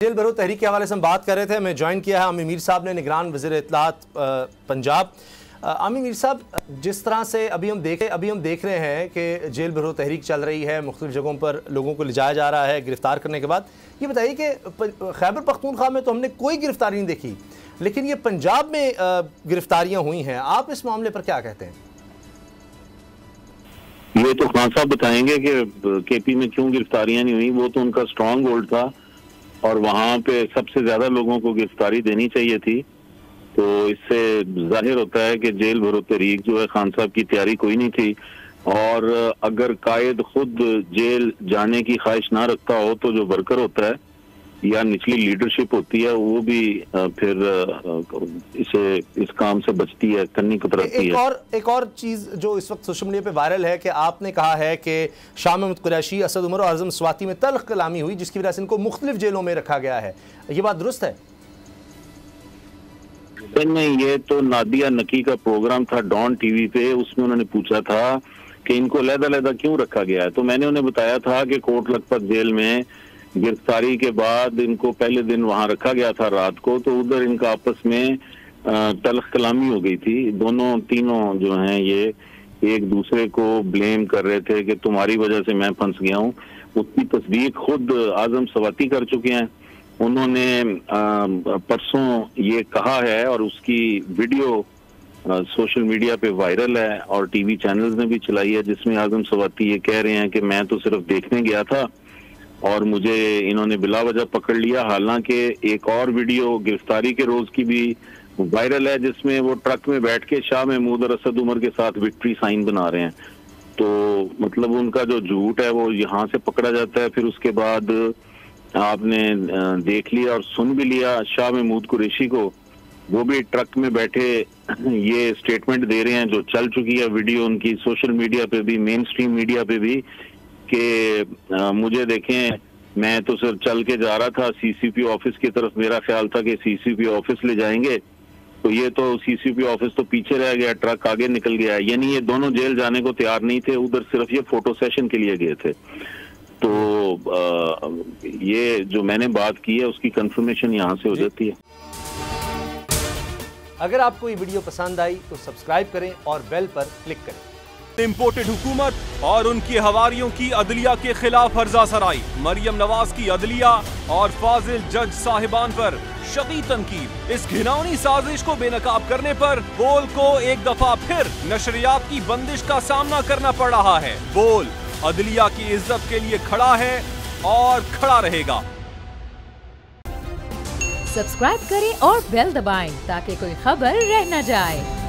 Jail भरो तहरीक के हवाले से हम बात कर रहे थे। हमें ज्वाइन किया है आमिर मीर साहब ने, निगरान वज़ीर इत्तलात पंजाब। आमिर मीर साहब, जिस तरह से अभी हम देख रहे हैं कि जेल भरो तहरीक चल रही है, मुख्तलिफ जगहों पर लोगों को ले जाया जा रहा है गिरफ्तार करने के बाद, ये बताइए कि खैबर पख्तूनख्वा में तो हमने कोई गिरफ्तारी नहीं देखी, लेकिन ये पंजाब में गिरफ्तारियाँ हुई हैं। आप इस मामले पर क्या कहते हैं? ये तो खान साहब बताएंगे कि केपी में क्यों गिरफ्तारियां नहीं हुई। वो तो उनका स्ट्रांग होल्ड था और वहां पे सबसे ज्यादा लोगों को गिरफ्तारी देनी चाहिए थी। तो इससे जाहिर होता है कि जेल भरो तहरीक जो है, खान साहब की तैयारी कोई नहीं थी। और अगर कायद खुद जेल जाने की ख्वाहिश ना रखता हो तो जो वर्कर होता है या निचली लीडरशिप होती है वो भी फिर इस काम से बचती है, करनी कतराती है। एक और चीज जो इस वक्त सोशल मीडिया पे वायरल है कि आपने कहा है कि शाह महमूद कुरैशी, असद उमर और आजम स्वाति में तल्ख कलामी हुई, जिसकी वजह से इनको मुख्तलिफ जेलों में रखा गया है। ये बात दुरुस्त है? नहीं, ये तो नादिया नकी का प्रोग्राम था डॉन टीवी पे, उसमें उन्होंने पूछा था कि इनको अलग-अलग क्यों रखा गया है। तो मैंने उन्हें बताया था कि कोट लखपत जेल में गिरफ्तारी के बाद इनको पहले दिन वहां रखा गया था रात को, तो उधर इनका आपस में तल्ख कलामी हो गई थी। तीनों जो हैं ये एक दूसरे को ब्लेम कर रहे थे कि तुम्हारी वजह से मैं फंस गया हूँ। उसकी तस्दीक खुद आजम स्वाति कर चुके हैं। उन्होंने परसों ये कहा है और उसकी वीडियो सोशल मीडिया पे वायरल है और टीवी चैनल्स ने भी चलाई है, जिसमें आजम स्वाति ये कह रहे हैं कि मैं तो सिर्फ देखने गया था और मुझे इन्होंने बिला वजह पकड़ लिया। हालांकि एक और वीडियो गिरफ्तारी के रोज की भी वायरल है, जिसमें वो ट्रक में बैठ के शाह महमूद और असद उमर के साथ विक्ट्री साइन बना रहे हैं। तो मतलब उनका जो झूठ है वो यहाँ से पकड़ा जाता है, फिर उसके बाद आपने देख लिया और सुन भी लिया शाह महमूद कुरैशी को, वो भी ट्रक में बैठे ये स्टेटमेंट दे रहे हैं जो चल चुकी है वीडियो उनकी सोशल मीडिया पे भी, मेन स्ट्रीम मीडिया पे भी, कि मुझे देखें मैं तो सिर्फ चल के जा रहा था सीसीपी ऑफिस की तरफ, मेरा ख्याल था कि सीसीपी ऑफिस ले जाएंगे, तो ये तो सीसीपी ऑफिस तो पीछे रह गया, ट्रक आगे निकल गया। यानी ये दोनों जेल जाने को तैयार नहीं थे, उधर सिर्फ ये फोटो सेशन के लिए गए थे। तो ये जो मैंने बात की है उसकी कंफर्मेशन यहाँ से हो जाती है। अगर आपको ये वीडियो पसंद आई तो सब्सक्राइब करें और बेल पर क्लिक करें। इम्पोर्टेड हुकूमत और उनकी हवारियों की अदलिया के खिलाफ हर्जा सराई, मरियम नवाज की अदलिया और फाजिल जज साहिबान पर शदीद तनकीद। इस घिनौनी साजिश को बेनकाब करने पर बोल को एक दफा फिर नशरियात की बंदिश का सामना करना पड़ रहा है। बोल अदलिया की इज्जत के लिए खड़ा है और खड़ा रहेगा। सब्सक्राइब करें और बेल दबाएं ताकि कोई खबर रह न जाए।